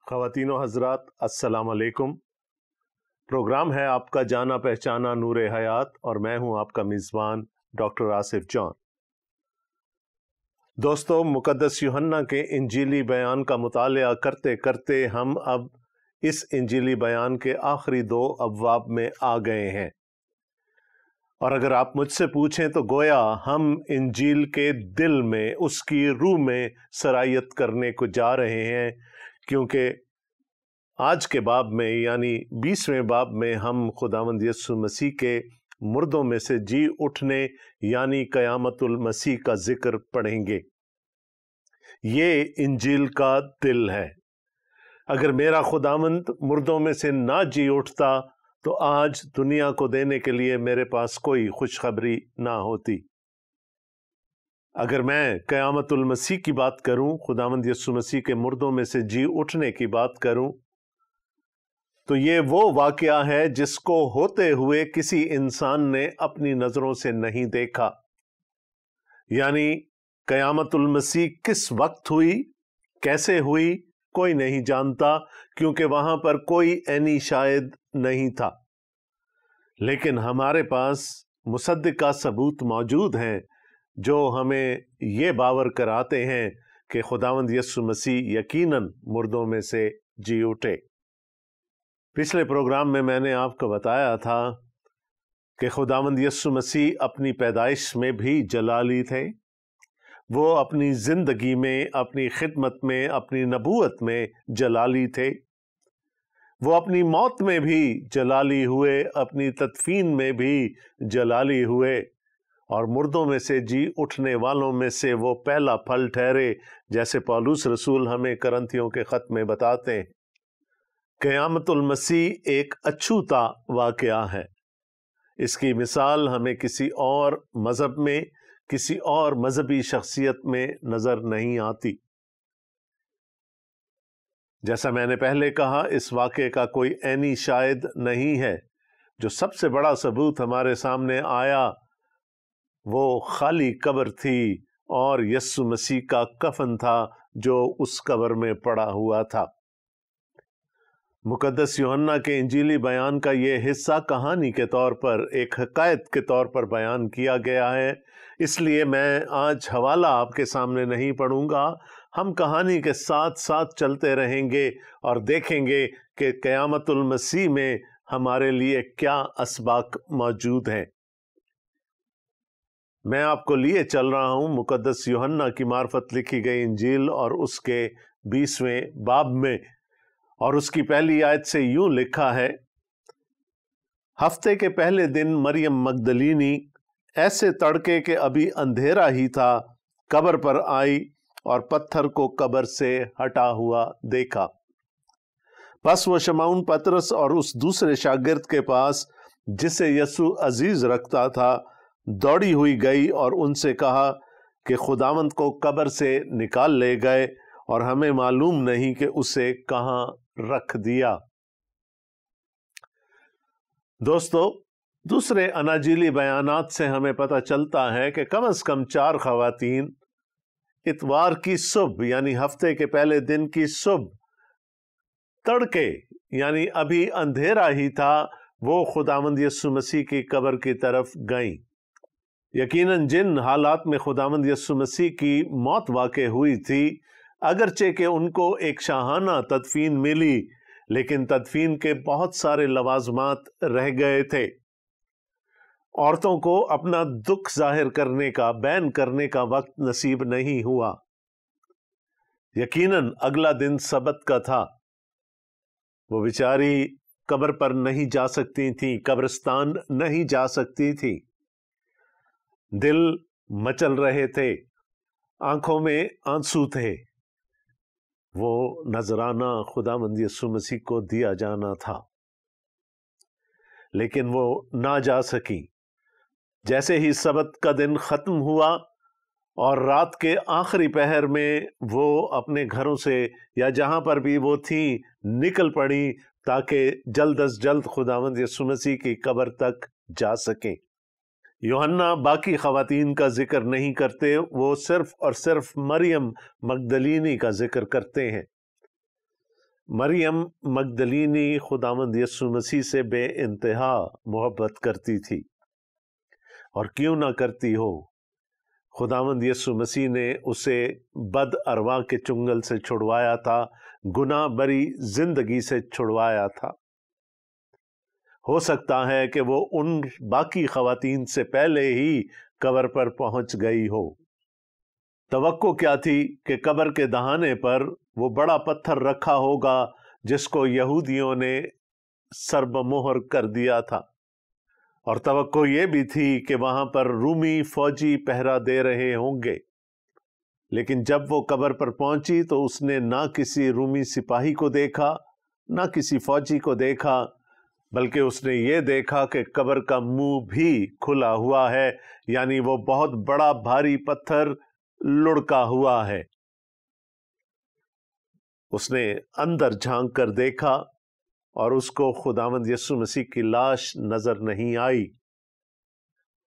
خواتین و حضرات السلام علیکم۔ پروگرام ہے آپ کا جانا پہچانا نور حیات اور میں ہوں آپ کا میزبان ڈاکٹر آصف جان۔ دوستو، مقدس یوحنا کے انجیلی بیان کا مطالعہ کرتے کرتے ہم اب اس انجیلی بیان کے آخری 2 ابواب میں آ گئے ہیں، اور اگر آپ مجھ سے پوچھیں تو گویا ہم انجیل کے دل میں، اس کی روح میں سرایت کرنے کو جا رہے ہیں، کیونکہ آج کے باب میں یعنی 20ویں باب میں ہم خداوند یسوع مسیح کے مردوں میں سے جی اٹھنے یعنی قیامت المسیح کا ذکر پڑھیں گے۔ یہ انجیل کا دل ہے۔ اگر میرا خداوند مردوں میں سے نہ جی اٹھتا تو آج دنیا کو دینے کے لیے میرے پاس کوئی خوشخبری نہ ہوتی۔ اگر میں قیامت المسیح کی بات کروں، خداوند یسوع مسیح کے مردوں میں سے جی اٹھنے کی بات کروں، تو یہ وہ واقعہ ہے جس کو ہوتے ہوئے کسی انسان نے اپنی نظروں سے نہیں دیکھا۔ یعنی قیامت المسیح کس وقت ہوئی، کیسے ہوئی، کوئی نہیں جانتا، کیونکہ وہاں پر کوئی عینی شاہد نہیں تھا۔ لیکن ہمارے پاس مصدقہ ثبوت موجود ہیں جو ہمیں یہ باور کراتے ہیں کہ خداوند یسوع مسیح یقیناً مردوں میں سے جی اٹھے۔ پچھلے پروگرام میں نے آپ کو بتایا تھا کہ خداوند یسوع مسیح اپنی پیدائش میں بھی جلالی تھے، وہ اپنی زندگی میں، اپنی خدمت میں، اپنی نبوت میں جلالی تھے، وہ اپنی موت میں بھی جلالی ہوئے، اپنی تدفین میں بھی جلالی ہوئے، اور مردوں میں سے جی اٹھنے والوں میں سے وہ پہلا پھل ٹھہرے، جیسے پولس رسول ہمیں کرنتھیوں کے خط میں بتاتے ہیں۔ قیامت المسیح ایک اچھوتا واقعہ ہے۔ اس کی مثال ہمیں کسی اور مذہب میں، کسی اور مذہبی شخصیت میں نظر نہیں آتی۔ جیسا میں نے پہلے کہا، اس واقعے کا کوئی عینی شاہد نہیں ہے۔ جو سب سے بڑا ثبوت ہمارے سامنے آیا وہ خالی قبر تھی اور یسوع مسیح کا کفن تھا جو اس قبر میں پڑا ہوا تھا۔ مقدس یوحنا کے انجیلی بیان کا یہ حصہ کہانی کے طور پر، ایک حکایت کے طور پر بیان کیا گیا ہے، اس لیے میں آج حوالہ آپ کے سامنے نہیں پڑھوں گا۔ ہم کہانی کے ساتھ ساتھ چلتے رہیں گے اور دیکھیں گے کہ قیامت المسیح میں ہمارے لیے کیا اسباق موجود ہیں۔ میں آپ کو لیے چل رہا ہوں مقدس یوحنا کی معرفت لکھی گئی انجیل اور اس کے 20ویں باب میں، اور اس کی پہلی آیت سے یوں لکھا ہے: ہفتے کے پہلے دن مریم مگدلینی ایسے تڑکے کہ ابھی اندھیرا ہی تھا قبر پر آئی اور پتھر کو قبر سے ہٹا ہوا دیکھا۔ پس وہ شمعون پطرس اور اس دوسرے شاگرد کے پاس جسے یسوع عزیز رکھتا تھا دوڑی ہوئی گئی اور ان سے کہا کہ خداوند کو قبر سے نکال لے گئے اور ہمیں معلوم نہیں کہ اسے کہاں رکھ دیا۔ دوستو، دوسرے اناجیلی بیانات سے ہمیں پتہ چلتا ہے کہ کم از کم 4 خواتین اتوار کی صبح یعنی ہفتے کے پہلے دن کی صبح تڑکے یعنی ابھی اندھیرا ہی تھا، وہ خداوند یسوع مسیح کی قبر کی طرف گئیں۔ یقیناً جن حالات میں خداوند یسوع مسیح کی موت واقع ہوئی تھی، اگرچہ کہ ان کو ایک شاہانہ تدفین ملی، لیکن تدفین کے بہت سارے لوازمات رہ گئے تھے۔ عورتوں کو اپنا دکھ ظاہر کرنے کا، بیان کرنے کا وقت نصیب نہیں ہوا۔ یقیناً اگلا دن سبت کا تھا، وہ بیچاری قبر پر نہیں جا سکتی تھیں، قبرستان نہیں جا سکتی تھی، دل مچل رہے تھے، آنکھوں میں آنسو تھے۔ وہ نذرانہ خداوند یسوع مسیح کو دیا جانا تھا، لیکن وہ نہ جا سکی۔ جیسے ہی سبت کا دن ختم ہوا اور رات کے آخری پہر میں وہ اپنے گھروں سے یا جہاں پر بھی وہ تھیں نکل پڑی تاکہ جلد از جلد خداوند یسوع مسیح کی قبر تک جا سکیں۔ یوحنا باقی خواتین کا ذکر نہیں کرتے، وہ صرف اور صرف مریم مگدلینی کا ذکر کرتے ہیں۔ مریم مگدلینی خداوند یسوع مسیح سے بے انتہا محبت کرتی تھی، اور کیوں نہ کرتی ہو، خداوند یسوع مسیح نے اسے بد ارواح کے چنگل سے چھڑوایا تھا، گناہ بری زندگی سے چھڑوایا تھا۔ ہو سکتا ہے کہ وہ ان باقی خواتین سے پہلے ہی قبر پر پہنچ گئی ہو۔ توقع کیا تھی کہ قبر کے دہانے پر وہ بڑا پتھر رکھا ہوگا جس کو یہودیوں نے سربمہر کر دیا تھا، اور توقع یہ بھی تھی کہ وہاں پر رومی فوجی پہرا دے رہے ہوں گے۔ لیکن جب وہ قبر پر پہنچی تو اس نے نہ کسی رومی سپاہی کو دیکھا، نہ کسی فوجی کو دیکھا، بلکہ اس نے یہ دیکھا کہ قبر کا منہ بھی کھلا ہوا ہے، یعنی وہ بہت بڑا بھاری پتھر لڑکا ہوا ہے۔ اس نے اندر جھانک کر دیکھا اور اس کو خداوند یسوع مسیح کی لاش نظر نہیں آئی۔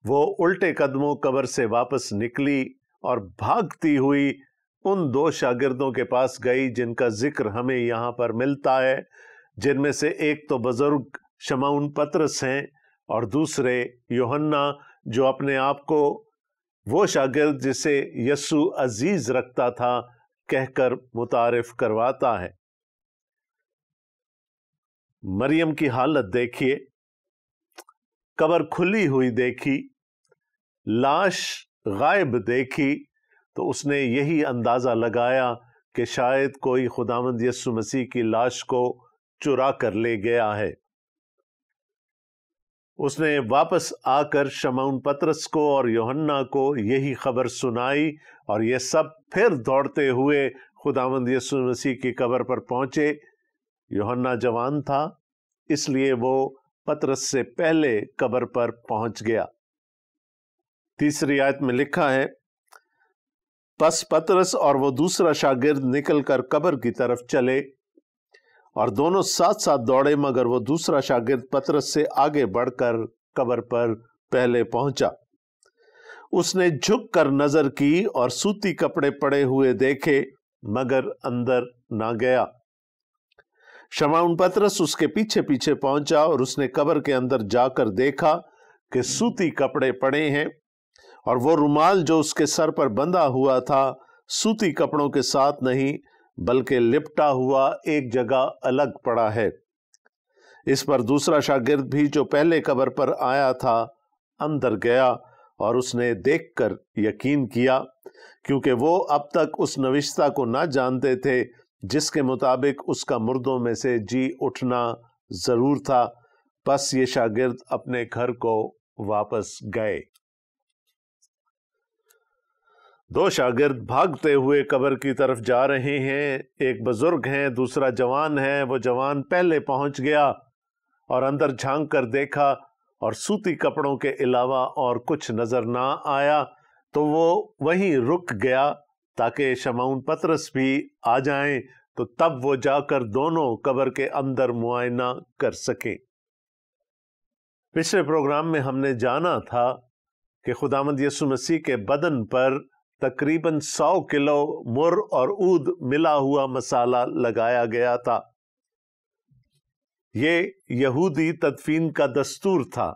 وہ الٹے قدموں قبر سے واپس نکلی اور بھاگتی ہوئی ان دو شاگردوں کے پاس گئی جن کا ذکر ہمیں یہاں پر ملتا ہے، جن میں سے ایک تو بزرگ شمعون پطرس ہیں اور دوسرے یوحنا، جو اپنے آپ کو وہ شاگرد جسے یسوع عزیز رکھتا تھا کہہ کر متعارف کرواتا ہے۔ مریم کی حالت دیکھیے، قبر کھلی ہوئی دیکھی، لاش غائب دیکھی، تو اس نے یہی اندازہ لگایا کہ شاید کوئی خداوند یسوع مسیح کی لاش کو چرا کر لے گیا ہے۔ اس نے واپس آ کر شمعون پطرس کو اور یوحنا کو یہی خبر سنائی، اور یہ سب پھر دوڑتے ہوئے خداوند یسوع مسیح کی قبر پر پہنچے۔ یوحنا جوان تھا، اس لیے وہ پطرس سے پہلے قبر پر پہنچ گیا۔ تیسری آیت میں لکھا ہے، پس پطرس اور وہ دوسرا شاگرد نکل کر قبر کی طرف چلے، اور دونوں ساتھ ساتھ دوڑے، مگر وہ دوسرا شاگرد پطرس سے آگے بڑھ کر قبر پر پہلے پہنچا۔ اس نے جھک کر نظر کی اور سوتی کپڑے پڑے ہوئے دیکھے، مگر اندر نہ گیا۔ شمعون پطرس اس کے پیچھے پیچھے پہنچا، اور اس نے قبر کے اندر جا کر دیکھا کہ سوتی کپڑے پڑے ہیں، اور وہ رومال جو اس کے سر پر بندھا ہوا تھا سوتی کپڑوں کے ساتھ نہیں بلکہ لپٹا ہوا ایک جگہ الگ پڑا ہے۔ اس پر دوسرا شاگرد بھی جو پہلے قبر پر آیا تھا اندر گیا، اور اس نے دیکھ کر یقین کیا، کیونکہ وہ اب تک اس نوشتہ کو نہ جانتے تھے جس کے مطابق اس کا مردوں میں سے جی اٹھنا ضرور تھا۔ پس یہ شاگرد اپنے گھر کو واپس گئے۔ دو شاگرد بھاگتے ہوئے قبر کی طرف جا رہے ہیں، ایک بزرگ ہیں، دوسرا جوان ہے۔ وہ جوان پہلے پہنچ گیا اور اندر جھانک کر دیکھا، اور سوتی کپڑوں کے علاوہ اور کچھ نظر نہ آیا، تو وہ وہیں رک گیا تاکہ شمعون پطرس بھی آ جائیں، تو تب وہ جا کر دونوں قبر کے اندر معائنہ کر سکیں۔ پچھلے پروگرام میں ہم نے جانا تھا کہ خداوند یسوع مسیح کے بدن پر تقریباً 100 کلو مر اور عود ملا ہوا مسالہ لگایا گیا تھا۔ یہ یہودی تدفین کا دستور تھا،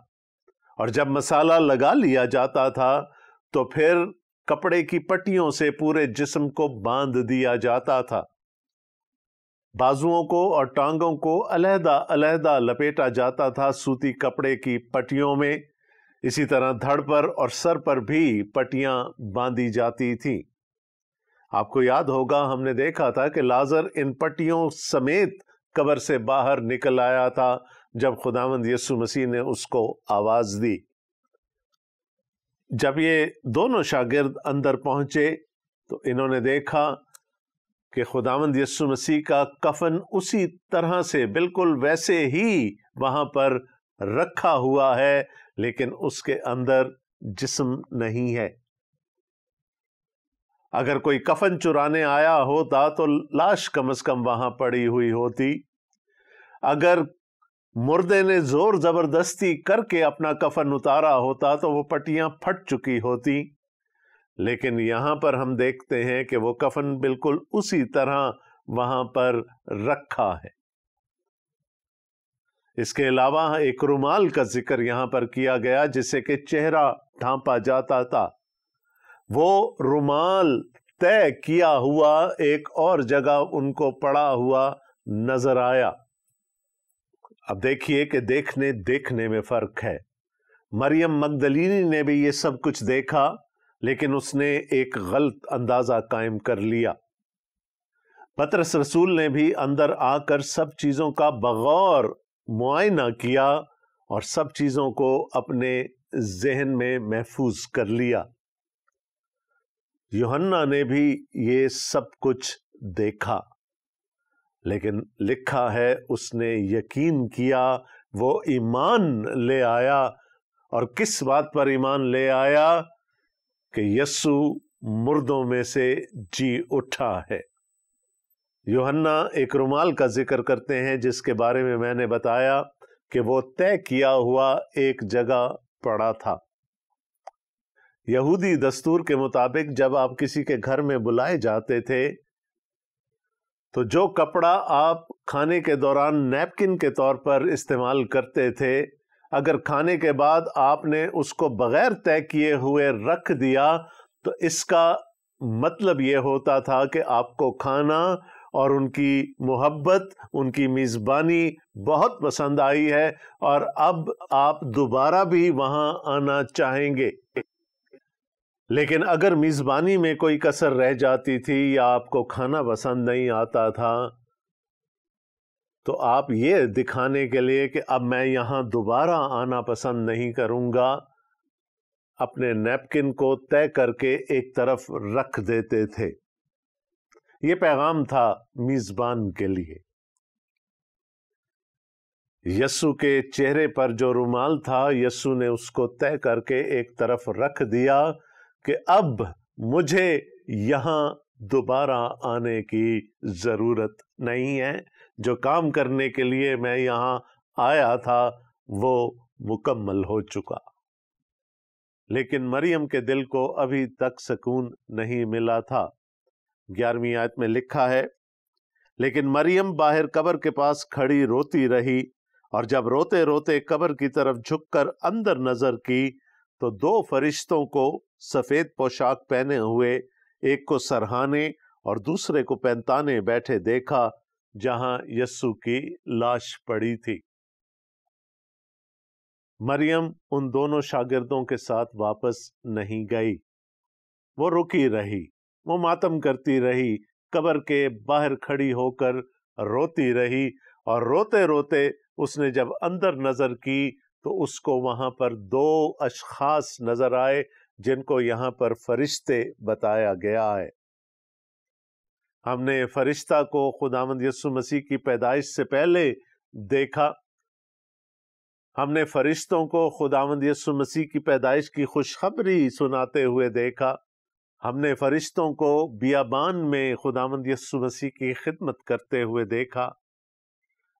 اور جب مسالہ لگا لیا جاتا تھا تو پھر کپڑے کی پٹیوں سے پورے جسم کو باندھ دیا جاتا تھا۔ بازوؤں کو اور ٹانگوں کو علیحدہ علیحدہ لپیٹا جاتا تھا سوتی کپڑے کی پٹیوں میں۔ اسی طرح دھڑ پر اور سر پر بھی پٹیاں باندھی جاتی تھیں۔ آپ کو یاد ہوگا ہم نے دیکھا تھا کہ لازر ان پٹیوں سمیت قبر سے باہر نکل آیا تھا جب خداوند یسوع مسیح نے اس کو آواز دی۔ جب یہ دونوں شاگرد اندر پہنچے تو انہوں نے دیکھا کہ خداوند یسوع مسیح کا کفن اسی طرح سے بالکل ویسے ہی وہاں پر رکھا ہوا ہے، لیکن اس کے اندر جسم نہیں ہے۔ اگر کوئی کفن چرانے آیا ہوتا تو لاش کم از کم وہاں پڑی ہوئی ہوتی۔ اگر مردے نے زور زبردستی کر کے اپنا کفن اتارا ہوتا تو وہ پٹیاں پھٹ چکی ہوتی، لیکن یہاں پر ہم دیکھتے ہیں کہ وہ کفن بالکل اسی طرح وہاں پر رکھا ہے۔ اس کے علاوہ ایک رومال کا ذکر یہاں پر کیا گیا جسے کہ چہرہ ڈھانپا جاتا تھا۔ وہ رومال طے کیا ہوا ایک اور جگہ ان کو پڑا ہوا نظر آیا۔ اب دیکھیے کہ دیکھنے میں فرق ہے۔ مریم مگدلینی نے بھی یہ سب کچھ دیکھا، لیکن اس نے ایک غلط اندازہ قائم کر لیا۔ پطرس رسول نے بھی اندر آ کر سب چیزوں کا بغور معائنہ کیا اور سب چیزوں کو اپنے ذہن میں محفوظ کر لیا۔ یوحنا نے بھی یہ سب کچھ دیکھا، لیکن لکھا ہے اس نے یقین کیا، وہ ایمان لے آیا۔ اور کس بات پر ایمان لے آیا؟ کہ یسوع مردوں میں سے جی اٹھا ہے۔ یوحنا ایک رومال کا ذکر کرتے ہیں جس کے بارے میں میں نے بتایا کہ وہ طے کیا ہوا ایک جگہ پڑا تھا۔ یہودی دستور کے مطابق جب آپ کسی کے گھر میں بلائے جاتے تھے تو جو کپڑا آپ کھانے کے دوران نیپکن کے طور پر استعمال کرتے تھے، اگر کھانے کے بعد آپ نے اس کو بغیر طے کیے ہوئے رکھ دیا تو اس کا مطلب یہ ہوتا تھا کہ آپ کو کھانا اور ان کی محبت، ان کی میزبانی بہت پسند آئی ہے اور اب آپ دوبارہ بھی وہاں آنا چاہیں گے۔ لیکن اگر میزبانی میں کوئی کسر رہ جاتی تھی یا آپ کو کھانا پسند نہیں آتا تھا تو آپ یہ دکھانے کے لیے کہ اب میں یہاں دوبارہ آنا پسند نہیں کروں گا، اپنے نیپکن کو طے کر کے ایک طرف رکھ دیتے تھے۔ یہ پیغام تھا میزبان کے لیے۔ یسوع کے چہرے پر جو رومال تھا، یسوع نے اس کو طے کر کے ایک طرف رکھ دیا کہ اب مجھے یہاں دوبارہ آنے کی ضرورت نہیں ہے، جو کام کرنے کے لیے میں یہاں آیا تھا وہ مکمل ہو چکا۔ لیکن مریم کے دل کو ابھی تک سکون نہیں ملا تھا۔ 11ویں آیت میں لکھا ہے، لیکن مریم باہر قبر کے پاس کھڑی روتی رہی، اور جب روتے روتے قبر کی طرف جھک کر اندر نظر کی تو 2 فرشتوں کو سفید پوشاک پہنے ہوئے، ایک کو سرہانے اور دوسرے کو پینتانے بیٹھے دیکھا جہاں یسوع کی لاش پڑی تھی۔ مریم ان دونوں شاگردوں کے ساتھ واپس نہیں گئی، وہ رکی رہی، وہ ماتم کرتی رہی، قبر کے باہر کھڑی ہو کر روتی رہی، اور روتے روتے اس نے جب اندر نظر کی تو اس کو وہاں پر 2 اشخاص نظر آئے جن کو یہاں پر فرشتے بتایا گیا ہے۔ ہم نے فرشتہ کو خداوند یسوع مسیح کی پیدائش سے پہلے دیکھا، ہم نے فرشتوں کو خداوند یسوع مسیح کی پیدائش کی خوشخبری سناتے ہوئے دیکھا، ہم نے فرشتوں کو بیابان میں خداوند یسوع مسیح کی خدمت کرتے ہوئے دیکھا،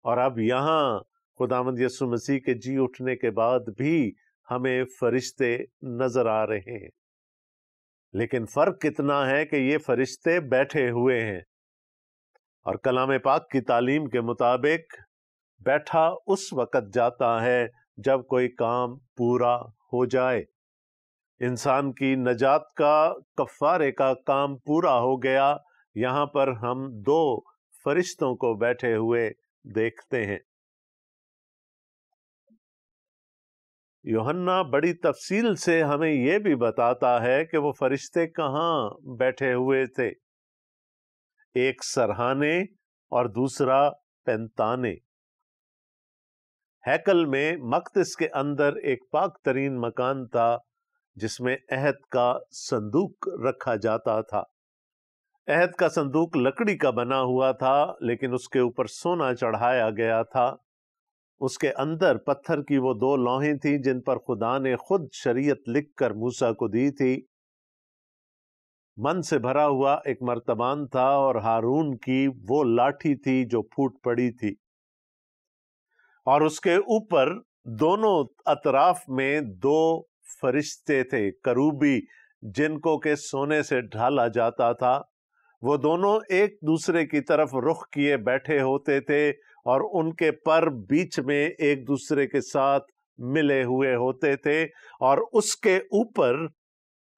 اور اب یہاں خداوند یسوع مسیح کے جی اٹھنے کے بعد بھی ہمیں فرشتے نظر آ رہے ہیں۔ لیکن فرق کتنا ہے کہ یہ فرشتے بیٹھے ہوئے ہیں، اور کلام پاک کی تعلیم کے مطابق بیٹھا اس وقت جاتا ہے جب کوئی کام پورا ہو جائے۔ انسان کی نجات کا، کفارے کا کام پورا ہو گیا۔ یہاں پر ہم 2 فرشتوں کو بیٹھے ہوئے دیکھتے ہیں۔ یوحنا بڑی تفصیل سے ہمیں یہ بھی بتاتا ہے کہ وہ فرشتے کہاں بیٹھے ہوئے تھے، ایک سرہانے اور دوسرا پینتانے۔ ہیکل میں مقدس کے اندر ایک پاک ترین مکان تھا جس میں عہد کا صندوق رکھا جاتا تھا۔ عہد کا صندوق لکڑی کا بنا ہوا تھا، لیکن اس کے اوپر سونا چڑھایا گیا تھا۔ اس کے اندر پتھر کی وہ 2 لوحیں تھیں جن پر خدا نے خود شریعت لکھ کر موسیٰ کو دی تھی۔ من سے بھرا ہوا ایک مرتبان تھا، اور ہارون کی وہ لاٹھی تھی جو پھوٹ پڑی تھی، اور اس کے اوپر دونوں اطراف میں 2 فرشتے تھے کروبی، جن کو کہ سونے سے ڈھالا جاتا تھا۔ وہ دونوں ایک دوسرے کی طرف رخ کیے بیٹھے ہوتے تھے اور ان کے پر بیچ میں ایک دوسرے کے ساتھ ملے ہوئے ہوتے تھے، اور اس کے اوپر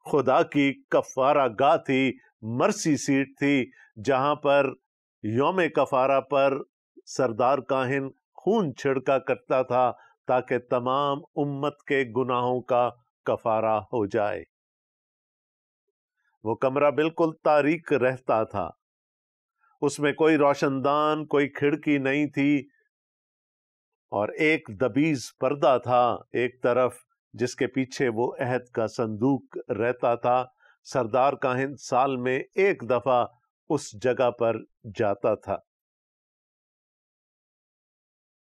خدا کی کفارہ گاہ تھی، مرسی سیٹ تھی، جہاں پر یوم کفارہ پر سردار کاہن خون چھڑکا کرتا تھا تاکہ تمام امت کے گناہوں کا کفارہ ہو جائے۔ وہ کمرہ بالکل تاریک رہتا تھا، اس میں کوئی روشن دان، کوئی کھڑکی نہیں تھی، اور ایک دبیز پردہ تھا ایک طرف جس کے پیچھے وہ عہد کا صندوق رہتا تھا۔ سردار کاہن سال میں ایک دفعہ اس جگہ پر جاتا تھا،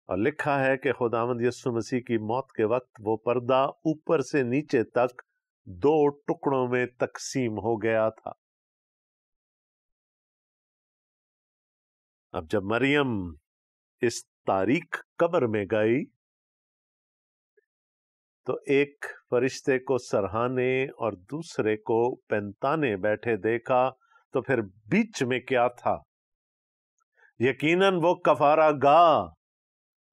اور لکھا ہے کہ خداوند یسوع مسیح کی موت کے وقت وہ پردہ اوپر سے نیچے تک 2 ٹکڑوں میں تقسیم ہو گیا تھا۔ اب جب مریم اس تاریک قبر میں گئی تو ایک فرشتے کو سرہانے اور دوسرے کو پنتانے بیٹھے دیکھا، تو پھر بیچ میں کیا تھا؟ یقیناً وہ کفارہ گاہ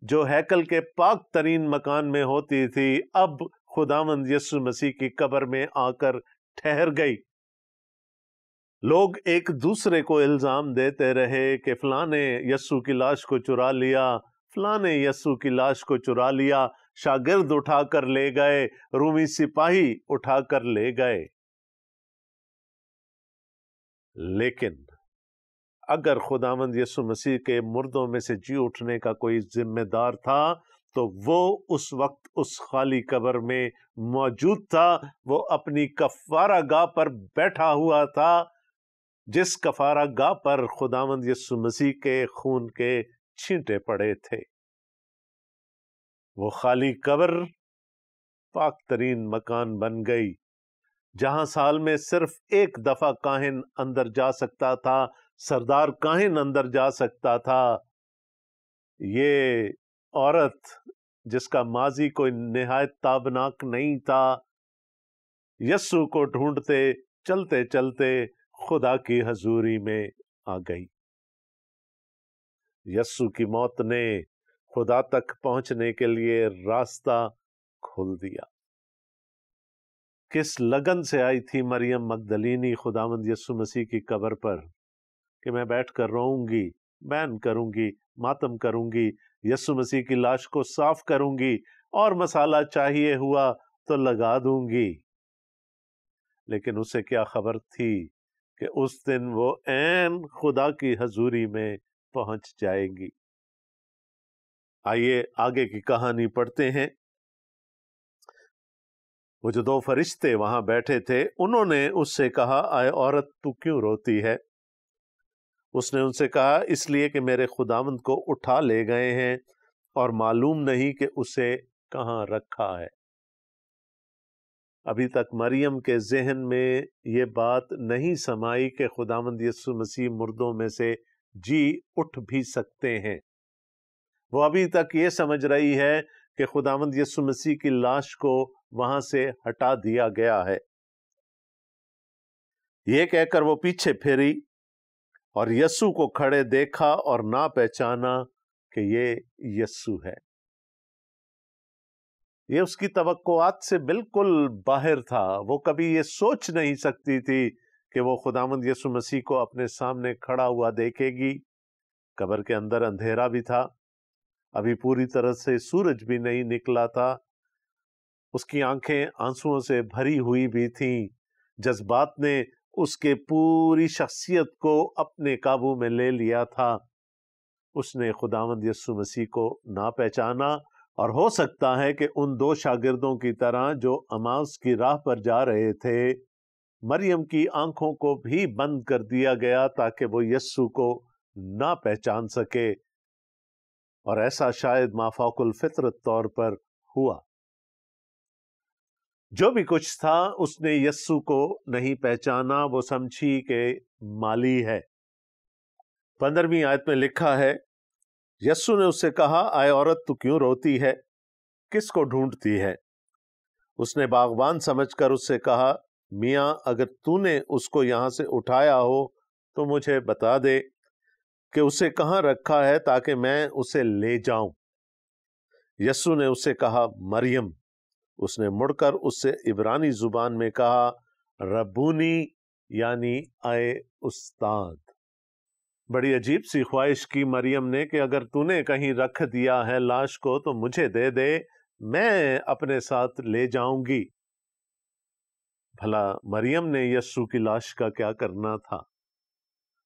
جو ہیکل کے پاک ترین مکان میں ہوتی تھی، اب خداوند یسوع مسیح کی قبر میں آ کر ٹھہر گئی۔ لوگ ایک دوسرے کو الزام دیتے رہے کہ فلاں نے یسوع کی لاش کو چرا لیا، فلاں نے یسوع کی لاش کو چرا لیا، شاگرد اٹھا کر لے گئے، رومی سپاہی اٹھا کر لے گئے۔ لیکن اگر خداوند یسوع مسیح کے مردوں میں سے جی اٹھنے کا کوئی ذمہ دار تھا تو وہ اس وقت اس خالی قبر میں موجود تھا، وہ اپنی کفارہ گاہ پر بیٹھا ہوا تھا، جس کفارہ گاہ پر خداوند یسوع مسیح کے خون کے چھینٹے پڑے تھے۔ وہ خالی قبر پاک ترین مکان بن گئی، جہاں سال میں صرف ایک دفعہ کاہن اندر جا سکتا تھا، سردار کاہن اندر جا سکتا تھا۔ یہ عورت جس کا ماضی کوئی نہایت تابناک نہیں تھا، یسوع کو ڈھونڈتے چلتے چلتے خدا کی حضوری میں آ گئی۔ یسوع کی موت نے خدا تک پہنچنے کے لیے راستہ کھول دیا۔ کس لگن سے آئی تھی مریم مگدلینی خداوند یسوع مسیح کی قبر پر کہ میں بیٹھ کر روؤں گی، بیان کروں گی، ماتم کروں گی، یسوع مسیح کی لاش کو صاف کروں گی، اور مسالہ چاہیے ہوا تو لگا دوں گی۔ لیکن اسے کیا خبر تھی کہ اس دن وہ عین خدا کی حضوری میں پہنچ جائے گی۔ آئیے آگے کی کہانی پڑھتے ہیں۔ وہ جو 2 فرشتے وہاں بیٹھے تھے انہوں نے اس سے کہا، اے عورت تو کیوں روتی ہے؟ اس نے ان سے کہا، اس لیے کہ میرے خداوند کو اٹھا لے گئے ہیں اور معلوم نہیں کہ اسے کہاں رکھا ہے۔ ابھی تک مریم کے ذہن میں یہ بات نہیں سمائی کہ خداوند یسوع مسیح مردوں میں سے جی اٹھ بھی سکتے ہیں۔ وہ ابھی تک یہ سمجھ رہی ہے کہ خداوند یسوع مسیح کی لاش کو وہاں سے ہٹا دیا گیا ہے۔ یہ کہہ کر وہ پیچھے پھری اور یسوع کو کھڑے دیکھا اور نہ پہچانا کہ یہ یسوع ہے۔ یہ اس کی توقعات سے بالکل باہر تھا۔ وہ کبھی یہ سوچ نہیں سکتی تھی کہ وہ خداوند یسوع مسیح کو اپنے سامنے کھڑا ہوا دیکھے گی۔ قبر کے اندر اندھیرا بھی تھا، ابھی پوری طرح سے سورج بھی نہیں نکلا تھا۔ اس کی آنکھیں آنسوؤں سے بھری ہوئی بھی تھیں۔ جذبات نے اس کے پوری شخصیت کو اپنے قابو میں لے لیا تھا۔ اس نے خداوند یسوع مسیح کو نہ پہچانا، اور ہو سکتا ہے کہ ان 2 شاگردوں کی طرح جو اماؤس کی راہ پر جا رہے تھے، مریم کی آنکھوں کو بھی بند کر دیا گیا تاکہ وہ یسوع کو نہ پہچان سکے، اور ایسا شاید مافوق الفطرت طور پر ہوا۔ جو بھی کچھ تھا اس نے یسوع کو نہیں پہچانا، وہ سمجھی کہ مالی ہے۔ 15ویں آیت میں لکھا ہے، یسوع نے اس سے کہا، اے عورت تو کیوں روتی ہے؟ کس کو ڈھونڈتی ہے؟ اس نے باغبان سمجھ کر اس سے کہا، میاں اگر تو نے اس کو یہاں سے اٹھایا ہو تو مجھے بتا دے کہ اسے کہاں رکھا ہے تاکہ میں اسے لے جاؤں۔ یسوع نے اسے کہا مریم۔ اس نے مڑ کر اس سے عبرانی زبان میں کہا ربونی، یعنی اے استاد۔ بڑی عجیب سی خواہش کی مریم نے کہ اگر تو نے کہیں رکھ دیا ہے لاش کو تو مجھے دے دے، میں اپنے ساتھ لے جاؤں گی۔ بھلا مریم نے یسوع کی لاش کا کیا کرنا تھا؟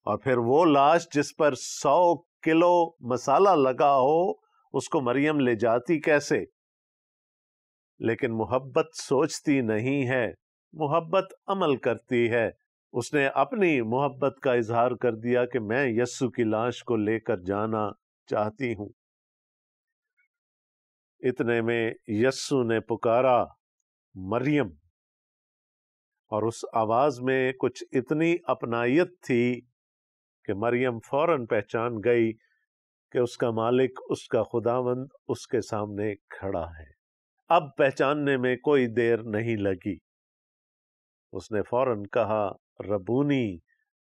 اور پھر وہ لاش جس پر 100 کلو مسالہ لگا ہو، اس کو مریم لے جاتی کیسے؟ لیکن محبت سوچتی نہیں ہے، محبت عمل کرتی ہے۔ اس نے اپنی محبت کا اظہار کر دیا کہ میں یسوع کی لاش کو لے کر جانا چاہتی ہوں۔ اتنے میں یسوع نے پکارا مریم، اور اس آواز میں کچھ اتنی اپنائیت تھی کہ مریم فوراً پہچان گئی کہ اس کا مالک، اس کا خداوند اس کے سامنے کھڑا ہے۔ اب پہچاننے میں کوئی دیر نہیں لگی۔ اس نے فوراً کہا ربونی،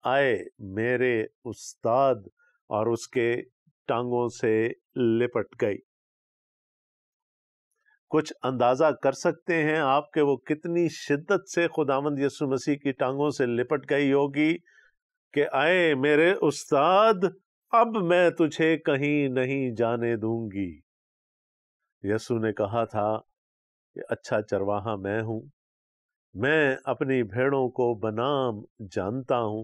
آئے میرے استاد، اور اس کے ٹانگوں سے لپٹ گئی۔ کچھ اندازہ کر سکتے ہیں آپ کہ وہ کتنی شدت سے خداوند یسوع مسیح کی ٹانگوں سے لپٹ گئی ہوگی کہ آئے میرے استاد، اب میں تجھے کہیں نہیں جانے دوں گی۔ یسوع نے کہا تھا کہ اچھا چرواہا میں ہوں، میں اپنی بھیڑوں کو بنام جانتا ہوں،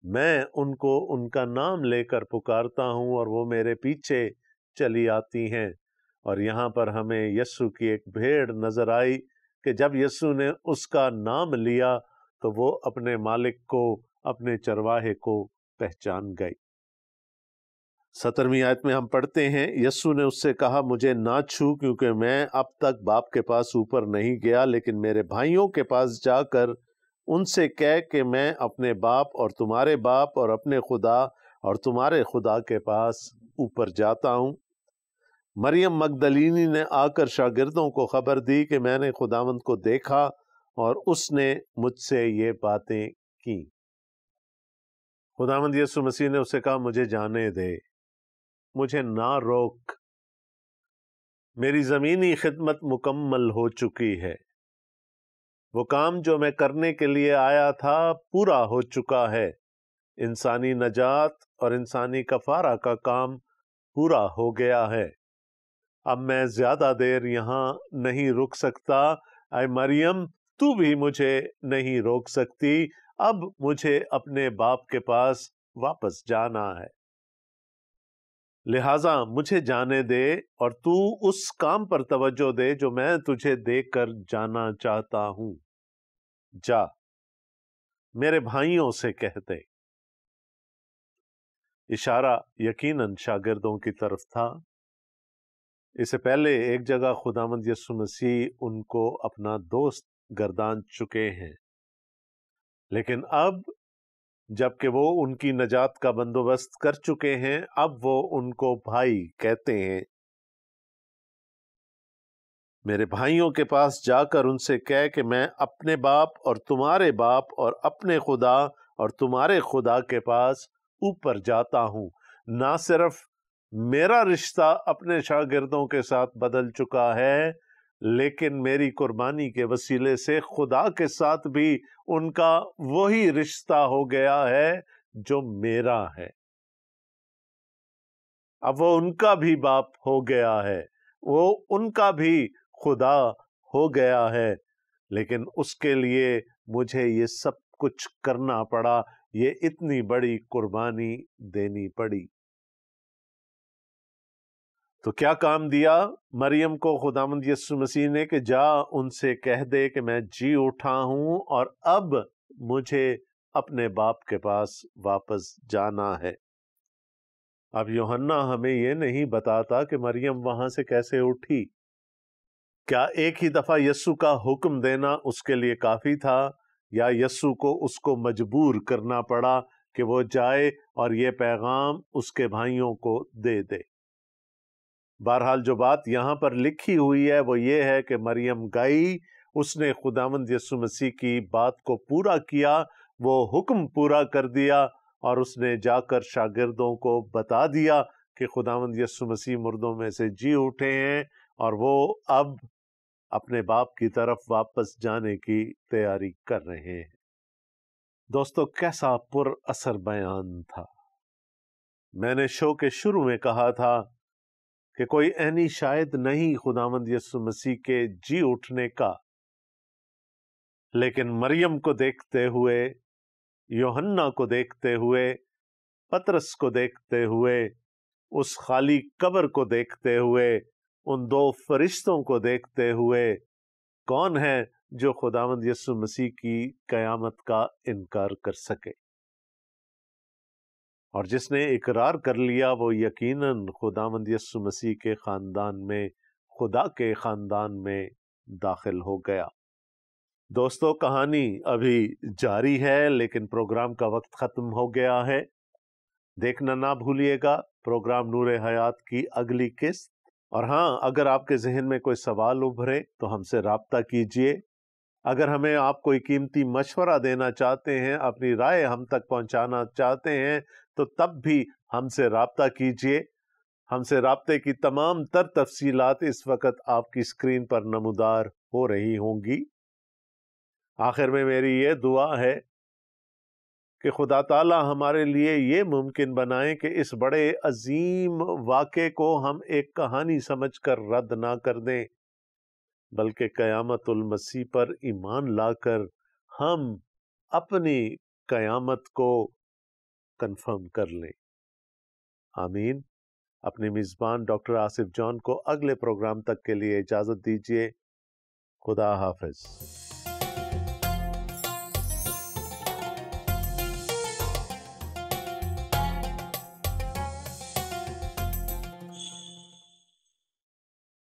میں ان کو ان کا نام لے کر پکارتا ہوں اور وہ میرے پیچھے چلی آتی ہیں۔ اور یہاں پر ہمیں یسوع کی ایک بھیڑ نظر آئی کہ جب یسوع نے اس کا نام لیا تو وہ اپنے مالک کو، اپنے چرواہے کو پہچان گئی۔ 17ویں آیت میں ہم پڑھتے ہیں یسوع نے اس سے کہا مجھے نہ چھو، کیونکہ میں اب تک باپ کے پاس اوپر نہیں گیا، لیکن میرے بھائیوں کے پاس جا کر ان سے کہہ کہ میں اپنے باپ اور تمہارے باپ اور اپنے خدا اور تمہارے خدا کے پاس اوپر جاتا ہوں۔ مریم مگدلینی نے آ کر شاگردوں کو خبر دی کہ میں نے خداوند کو دیکھا اور اس نے مجھ سے یہ باتیں کی۔ خداوند یسوع مسیح نے اسے کہا مجھے جانے دے، مجھے نہ روک، میری زمینی خدمت مکمل ہو چکی ہے، وہ کام جو میں کرنے کے لیے آیا تھا پورا ہو چکا ہے، انسانی نجات اور انسانی کفارہ کا کام پورا ہو گیا ہے۔ اب میں زیادہ دیر یہاں نہیں رک سکتا، اے مریم تو بھی مجھے نہیں روک سکتی، اب مجھے اپنے باپ کے پاس واپس جانا ہے، لہٰذا مجھے جانے دے اور تو اس کام پر توجہ دے جو میں تجھے دے کر جانا چاہتا ہوں۔ جا، میرے بھائیوں سے کہہ دے۔ اشارہ یقیناً شاگردوں کی طرف تھا۔ اس سے پہلے ایک جگہ خداوند یسوع مسیح ان کو اپنا دوست گردان چکے ہیں، لیکن اب جبکہ وہ ان کی نجات کا بندوبست کر چکے ہیں، اب وہ ان کو بھائی کہتے ہیں۔ میرے بھائیوں کے پاس جا کر ان سے کہہ کہ میں اپنے باپ اور تمہارے باپ اور اپنے خدا اور تمہارے خدا کے پاس اوپر جاتا ہوں۔ نہ صرف میرا رشتہ اپنے شاگردوں کے ساتھ بدل چکا ہے، لیکن میری قربانی کے وسیلے سے خدا کے ساتھ بھی ان کا وہی رشتہ ہو گیا ہے جو میرا ہے۔ اب وہ ان کا بھی باپ ہو گیا ہے، وہ ان کا بھی خدا ہو گیا ہے، لیکن اس کے لیے مجھے یہ سب کچھ کرنا پڑا، یہ اتنی بڑی قربانی دینی پڑی۔ تو کیا کام دیا مریم کو خداوند یسوع مسیح نے کہ جا ان سے کہہ دے کہ میں جی اٹھا ہوں اور اب مجھے اپنے باپ کے پاس واپس جانا ہے۔ اب یوحنا ہمیں یہ نہیں بتاتا کہ مریم وہاں سے کیسے اٹھی۔ کیا ایک ہی دفعہ یسوع کا حکم دینا اس کے لیے کافی تھا، یا یسوع کو اس کو مجبور کرنا پڑا کہ وہ جائے اور یہ پیغام اس کے بھائیوں کو دے دے؟ بہرحال جو بات یہاں پر لکھی ہوئی ہے وہ یہ ہے کہ مریم گئی، اس نے خداوند یسوع مسیح کی بات کو پورا کیا، وہ حکم پورا کر دیا، اور اس نے جا کر شاگردوں کو بتا دیا کہ خداوند یسوع مسیح مردوں میں سے جی اٹھے ہیں اور وہ اب اپنے باپ کی طرف واپس جانے کی تیاری کر رہے ہیں۔ دوستو، کیسا پر اثر بیان تھا۔ میں نے شو کے شروع میں کہا تھا کہ کوئی عینی شاہد نہیں خداوند یسوع مسیح کے جی اٹھنے کا، لیکن مریم کو دیکھتے ہوئے، یوحنا کو دیکھتے ہوئے، پترس کو دیکھتے ہوئے، اس خالی قبر کو دیکھتے ہوئے، ان دو فرشتوں کو دیکھتے ہوئے، کون ہے جو خداوند یسوع مسیح کی قیامت کا انکار کر سکے؟ اور جس نے اقرار کر لیا وہ یقیناً خداوند یسوع مسیح کے خاندان میں، خدا کے خاندان میں داخل ہو گیا۔ دوستو، کہانی ابھی جاری ہے لیکن پروگرام کا وقت ختم ہو گیا ہے۔ دیکھنا نہ بھولیے گا پروگرام نور حیات کی اگلی قسط۔ اور ہاں، اگر آپ کے ذہن میں کوئی سوال ابھرے تو ہم سے رابطہ کیجئے۔ اگر ہمیں آپ کوئی قیمتی مشورہ دینا چاہتے ہیں، اپنی رائے ہم تک پہنچانا چاہتے ہیں تو تب بھی ہم سے رابطہ کیجئے۔ ہم سے رابطے کی تمام تر تفصیلات اس وقت آپ کی اسکرین پر نمودار ہو رہی ہوں گی۔ آخر میں میری یہ دعا ہے کہ خدا تعالی ہمارے لیے یہ ممکن بنائیں کہ اس بڑے عظیم واقعے کو ہم ایک کہانی سمجھ کر رد نہ کر دیں، بلکہ قیامت المسیح پر ایمان لا کر ہم اپنی قیامت کو کنفرم کر لیں۔ آمین۔ اپنے میزبان ڈاکٹر آصف جان کو اگلے پروگرام تک کے لیے اجازت دیجیے۔ خدا حافظ۔